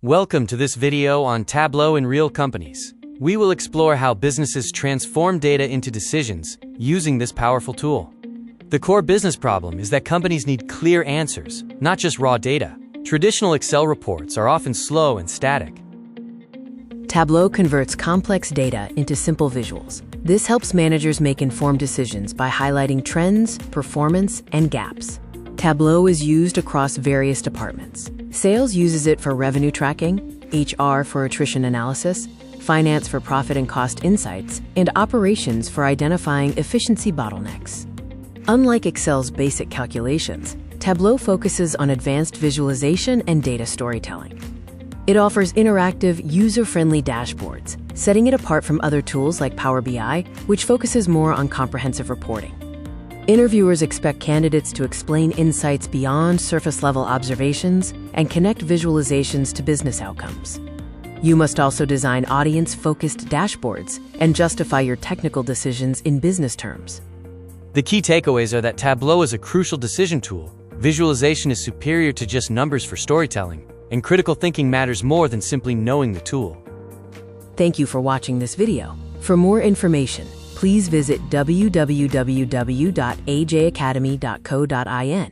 Welcome to this video on Tableau in real companies. We will explore how businesses transform data into decisions using this powerful tool. The core business problem is that companies need clear answers, not just raw data. Traditional Excel reports are often slow and static. Tableau converts complex data into simple visuals. This helps managers make informed decisions by highlighting trends, performance, and gaps. Tableau is used across various departments. Sales uses it for revenue tracking, HR for attrition analysis, finance for profit and cost insights, and operations for identifying efficiency bottlenecks. Unlike Excel's basic calculations, Tableau focuses on advanced visualization and data storytelling. It offers interactive, user-friendly dashboards, setting it apart from other tools like Power BI, which focuses more on comprehensive reporting. Interviewers expect candidates to explain insights beyond surface-level observations and connect visualizations to business outcomes. You must also design audience-focused dashboards and justify your technical decisions in business terms. The key takeaways are that Tableau is a crucial decision tool, visualization is superior to just numbers for storytelling, and critical thinking matters more than simply knowing the tool. Thank you for watching this video. For more information, please visit www.ajacademy.co.in.